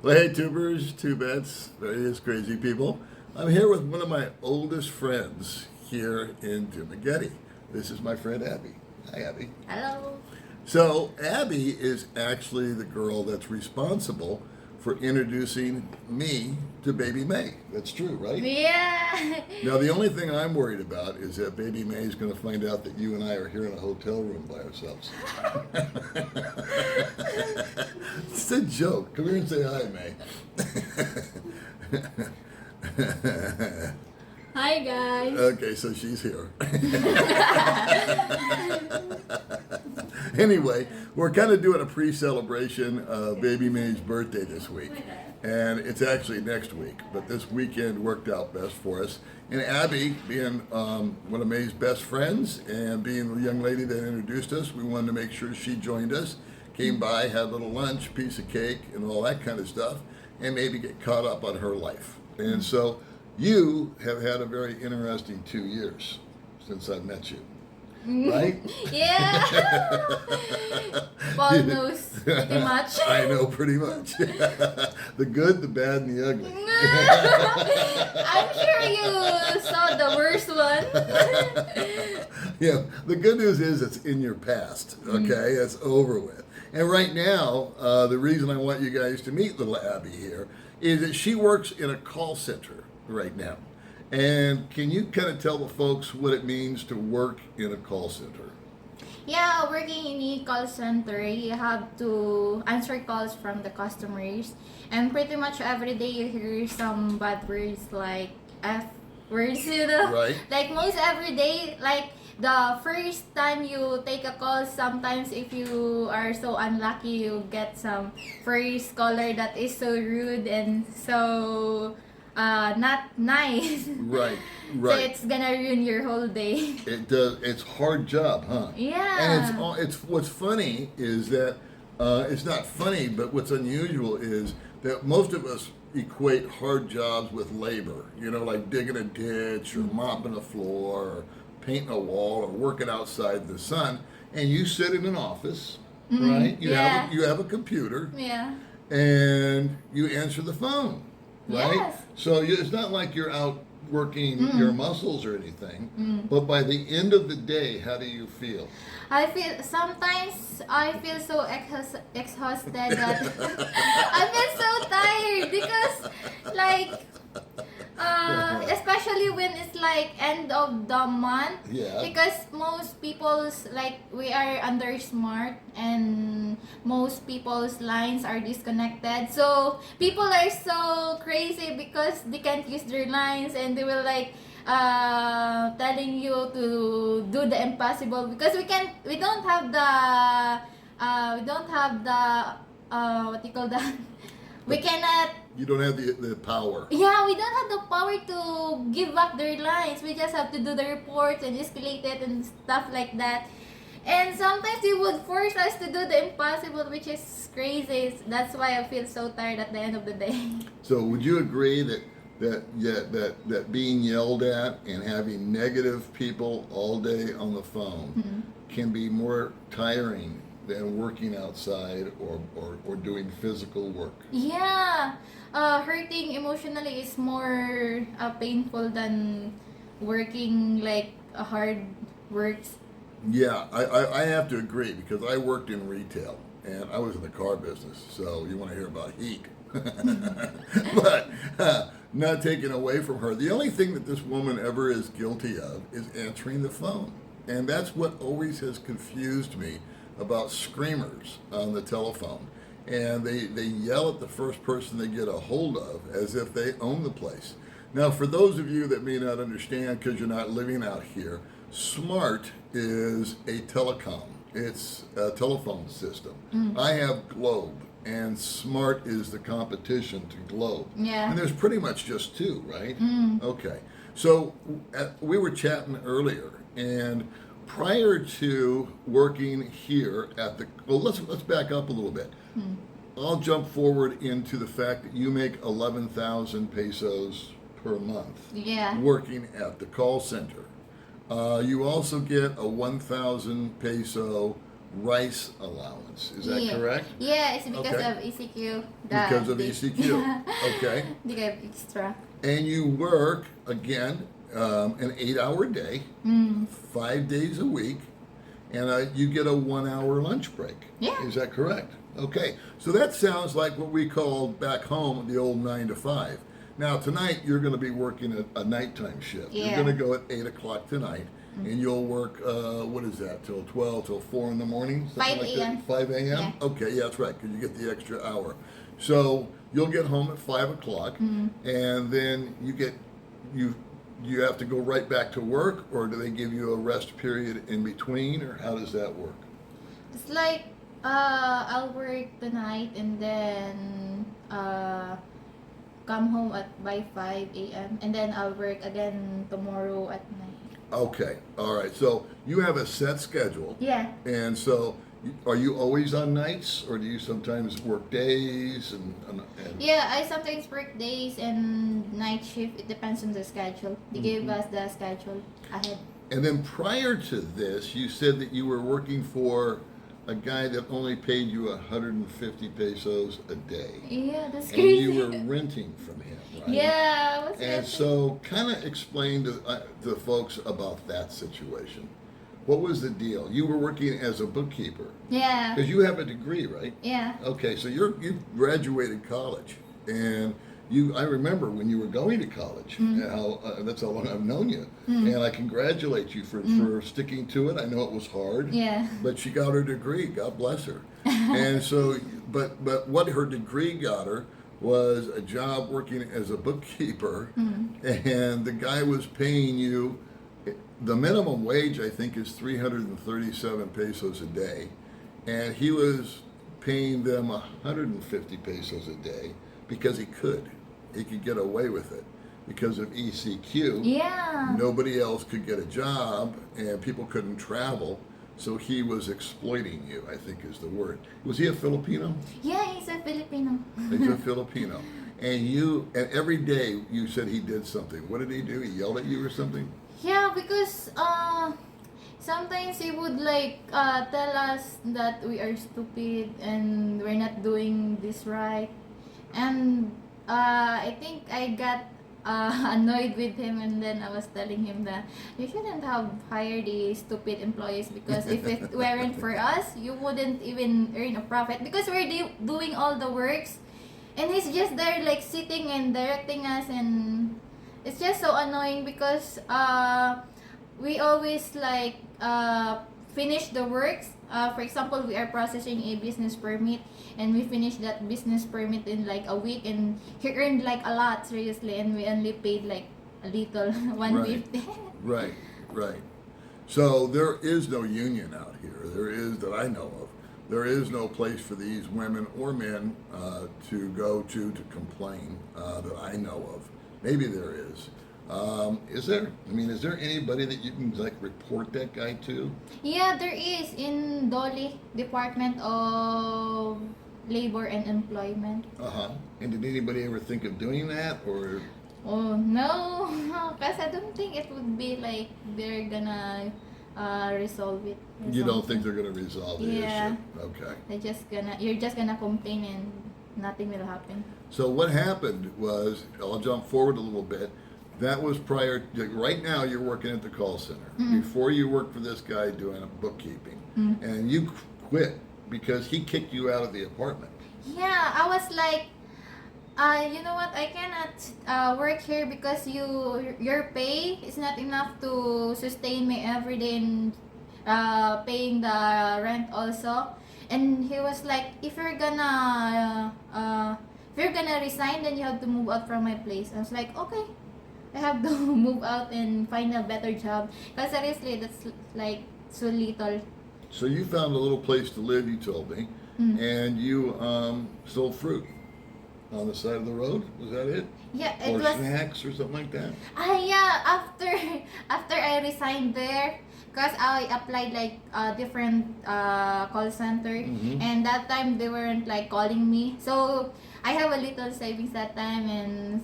Well, hey, tubers, tubettes, various crazy people. I'm here with one of my oldest friends here in Dumagetti. This is my friend Abby. Hi, Abby. Hello. So, Abby is actually the girl that's responsible for introducing me to Baby Mae. That's true, right? Yeah. Now, the only thing I'm worried about is that Baby Mae is going to find out that you and I are here in a hotel room by ourselves. It's a joke. Come here and say hi, Mae. Hi guys. Okay, so she's here. Anyway, we're kind of doing a pre-celebration of Baby Mae's birthday this week. And it's actually next week, but this weekend worked out best for us. And Abby, being one of Mae's best friends and being the young lady that introduced us, we wanted to make sure she joined us, came by, had a little lunch, piece of cake, and all that kind of stuff, and maybe get caught up on her life. And so you have had a very interesting 2 years since I met you. Right? Yeah. Paul knows pretty much. I know pretty much. The good, the bad, and the ugly. I'm sure you saw the worst one. Yeah, the good news is it's in your past, okay? It's over with. And right now, the reason I want you guys to meet little Abby here is that she works in a call center right now. And can you kind of tell the folks what it means to work in a call center? Yeah, working in a call center, you have to answer calls from the customers, and pretty much every day you hear some bad words like F words, you know? Right. Like most every day, like the first time you take a call, sometimes if you are so unlucky, you get some first caller that is so rude and so not nice. Right, So right. it's gonna ruin your whole day. It does. It's a hard job, huh? Yeah. And it's what's funny is that it's not funny, but what's unusual is that most of us equate hard jobs with labor. You know, like digging a ditch or mopping a floor or painting a wall or working outside in the sun. And you sit in an office, right? Yeah. You have a computer, Yeah. and you answer the phone, right? Yes. So it's not like you're out working your muscles or anything, but by the end of the day, how do you feel? I feel sometimes I feel so exhausted that I feel so tired because like especially when it's like end of the month, Yeah. because most people's like we are under smart and most people's lines are disconnected, so people are so crazy because they can't use their lines and they will like telling you to do the impossible because we don't have the what you call that. We cannot. You don't have the power. Yeah, we don't have the power to give back their lines. We just have to do the reports and escalate it and stuff like that. And sometimes they would force us to do the impossible, which is crazy. That's why I feel so tired at the end of the day. So would you agree that being yelled at and having negative people all day on the phone can be more tiring than working outside or doing physical work? Yeah, hurting emotionally is more painful than working like a hard works. Yeah, I have to agree because I worked in retail and I was in the car business, so you want to hear about heat. But not taken away from her. The only thing that this woman ever is guilty of is answering the phone. And that's what always has confused me about screamers on the telephone. And they yell at the first person they get a hold of as if they own the place. Now, for those of you that may not understand because you're not living out here, SMART is a telecom. It's a telephone system. I have Globe, and SMART is the competition to Globe. Yeah. And there's pretty much just two, right? Okay. So we were chatting earlier, and prior to working here at the, well, let's back up a little bit. I'll jump forward into the fact that you make 11,000 pesos per month Yeah. working at the call center. You also get a 1,000 peso rice allowance. Is that Yeah. correct? Yeah, it's because Okay. of ECQ. Because of ECQ. Okay. They get extra. And you work, again, an 8-hour day, 5 days a week, and you get a 1-hour lunch break. Yeah. Is that correct? Okay. So that sounds like what we called back home the old 9 to 5. Now, tonight, you're going to be working a nighttime shift. Yeah. You're going to go at 8 o'clock tonight, and you'll work, what is that, till 12, till 4 in the morning? Something 5 like a.m. that? 5 a.m.? Yeah. Okay, yeah, that's right, because you get the extra hour. So you'll get home at 5 o'clock, and then you have to go right back to work, or do they give you a rest period in between, or how does that work? It's like I'll work tonight and then come home by 5 a.m. and then I'll work again tomorrow at night. Okay, all right. So you have a set schedule, Yeah. and so are you always on nights, or do you sometimes work days and Yeah, I sometimes work days and night shift. It depends on the schedule. They give us the schedule ahead. And then prior to this, you said that you were working for a guy that only paid you 150 pesos a day. Yeah, that's And crazy. you were renting from him, right? Yeah, what's And that? so kind of explain to folks about that situation. What was the deal? You were working as a bookkeeper. Yeah. Because you have a degree, right? Yeah. Okay, so you graduated college, and I remember when you were going to college. How that's how long I've known you, and I congratulate you for sticking to it. I know it was hard. Yeah. But she got her degree. God bless her. And so, but what her degree got her was a job working as a bookkeeper, and the guy was paying you. The minimum wage, I think, is 337 pesos a day, and he was paying them 150 pesos a day because he could get away with it because of ECQ. Yeah. Nobody else could get a job, and people couldn't travel, so he was exploiting you, I think is the word. Was he a Filipino? Yeah, he's a Filipino. He's a Filipino. And every day you said he did something. What did he do? He yelled at you or something? Yeah, because sometimes he would like tell us that we are stupid and we're not doing this right, and I think I got annoyed with him, and then I was telling him that you shouldn't have hired the stupid employees because if it weren't for us, you wouldn't even earn a profit because we're doing all the works, and he's just there like sitting and directing us, and it's just so annoying because we always like finish the works. For example, we are processing a business permit and we finish that business permit in like a week, and he earned like a lot, seriously, and we only paid like a little 150. Right. So there is no union out here. There is, that I know of. There is no place for these women or men to go to complain that I know of. Maybe there is. Is there? I mean, is there anybody that you can like report that guy to? Yeah, there is in Dolly, Department of Labor and Employment. And did anybody ever think of doing that, or? Oh no, because I don't think it would be like they're gonna resolve it. Or You don't something. think they're going to resolve the Yeah. issue? Okay. You're just gonna complain and nothing will happen. So what happened was, I'll jump forward a little bit. That was prior. Right now, you're working at the call center. Before you worked for this guy doing bookkeeping, and you quit because he kicked you out of the apartment. Yeah, I was like, you know what? I cannot work here because your pay is not enough to sustain me every day and paying the rent also. And he was like, if you're gonna resign, then you have to move out from my place. I was like, okay, I have to move out and find a better job. Because seriously, that's like so little. So you found a little place to live, you told me, and you sold fruit on the side of the road. Was that it? Yeah, it Or was. snacks or something like that? Yeah, after I resigned there, because I applied like a different call center, and that time they weren't like calling me. So I have a little savings that time, and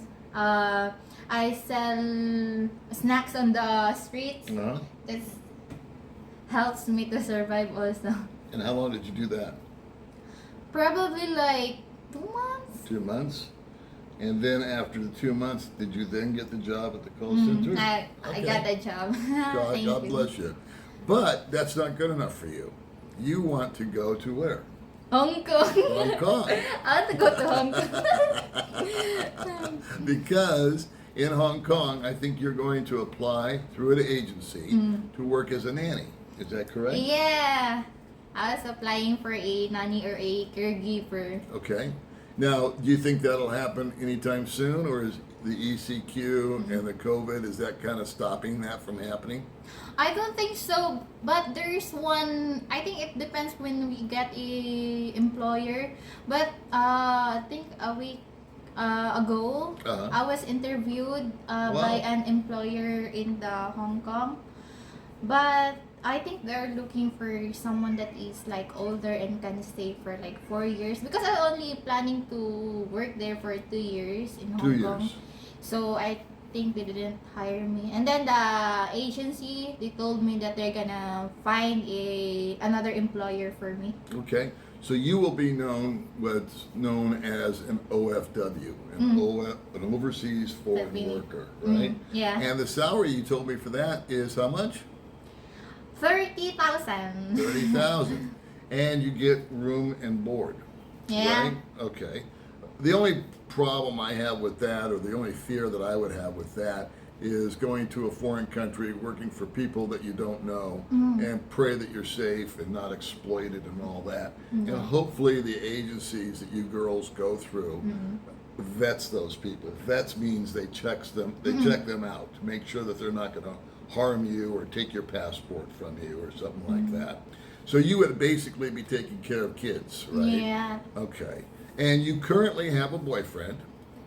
I sell snacks on the streets. Uh-huh. That helps me to survive also. And how long did you do that? Probably like 2 months. 2 months? And then after the 2 months, did you then get the job at the call Mm, center? I Okay. got a job. God, Thank God you. bless you. But that's not good enough for you. You want to go to where? Hong Kong. Hong Kong. I want to go to Hong Kong. Because in Hong Kong, I think you're going to apply through an agency to work as a nanny. Is that correct? Yeah. I was applying for a nanny or a caregiver. Okay. Now, do you think that'll happen anytime soon, or is the ECQ and the COVID, is that kind of stopping that from happening? I don't think so, but there's one. I think it depends when we get a employer. But I think a week ago, Uh-huh. I was interviewed Wow. by an employer in the Hong Kong. But I think they're looking for someone that is like older and can stay for like 4 years, because I'm only planning to work there for 2 years in Hong 2 Kong. years. So I think they didn't hire me. And then the agency, they told me that they're gonna find another employer for me. Okay. So you will be known what's known as an OFW, an overseas foreign That'd be- worker, right? Yeah. And the salary you told me for that is how much? 30,000. 30,000. And you get room and board. Yeah. Right? Okay. The only problem I have with that, or the only fear that I would have with that, is going to a foreign country, working for people that you don't know, and pray that you're safe and not exploited and all that. And hopefully the agencies that you girls go through vets those people. Vets means they check them out to make sure that they're not going to harm you or take your passport from you or something like that. So you would basically be taking care of kids, right? Yeah. Okay. And you currently have a boyfriend.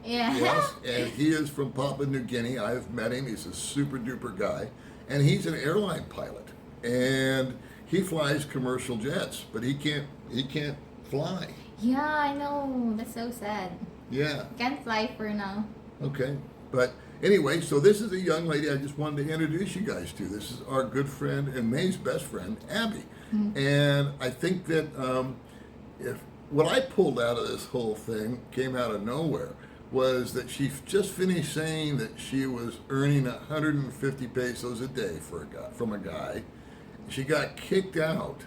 Yeah. Yes, and he is from Papua New Guinea. I've met him. He's a super duper guy, and he's an airline pilot, and he flies commercial jets, but he can't fly. Yeah, I know. That's so sad. Yeah. Can't fly for now. Okay. But anyway, so this is a young lady I just wanted to introduce you guys to. This is our good friend and May's best friend, Abby. And I think that if what I pulled out of this whole thing came out of nowhere was that she just finished saying that she was earning 150 pesos a day from a guy. She got kicked out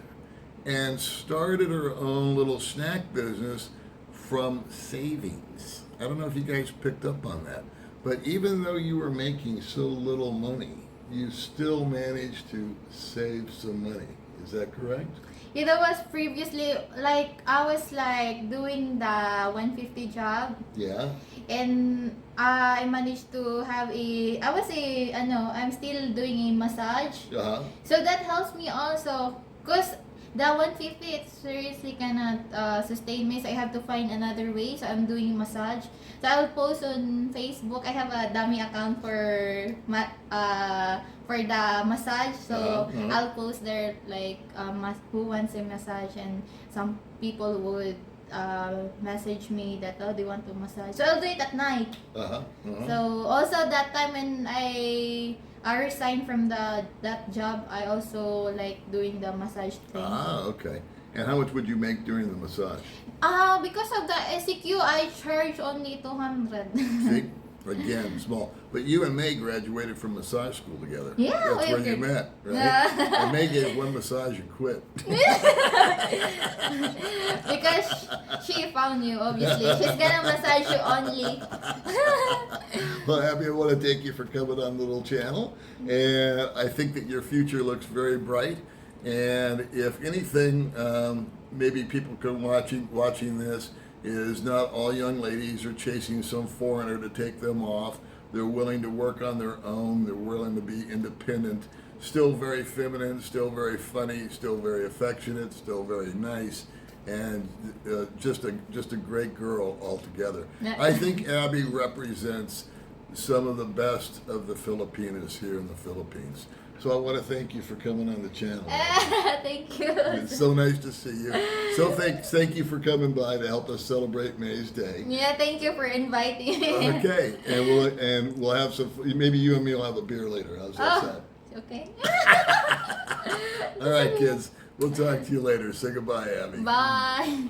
and started her own little snack business from savings. I don't know if you guys picked up on that, but even though you were making so little money, you still managed to save some money. Is that correct? Yeah, that was previously, like, I was like doing the 150 job, Yeah. and I managed to have I'm still doing a massage. Uh-huh. So that helps me also, because the 150, it seriously cannot sustain me, so I have to find another way. So I'm doing massage. So I'll post on Facebook. I have a dummy account for the massage. So I'll post there like who wants a massage, and some people would message me that they want to massage. So I'll do it at night. Uh-huh. Uh-huh. So also that time when I resigned from that job, I also like doing the massage thing. Ah, okay. And how much would you make during the massage? Because of the SEQ, I charge only 200. See? Again, small. But you and May graduated from massage school together. Yeah, That's we where you did. met, right? Yeah. And May gave one massage and quit. Because she found you, obviously. She's gonna massage you only. Well, Abby, I want to thank you for coming on the little channel. And I think that your future looks very bright. And if anything, maybe people can watching this is not all young ladies are chasing some foreigner to take them off. They're willing to work on their own. They're willing to be independent. Still very feminine, still very funny, still very affectionate, still very nice, and just a great girl altogether. I think Abby represents some of the best of the Filipinas here in the Philippines. So I want to thank you for coming on the channel. Thank you. It's so nice to see you. So thank you for coming by to help us celebrate May's Day. Yeah, thank you for inviting me. Okay, and we'll have some. Maybe you and me will have a beer later. How's that sound? Okay. All right, kids. We'll talk to you later. Say goodbye, Abby. Bye.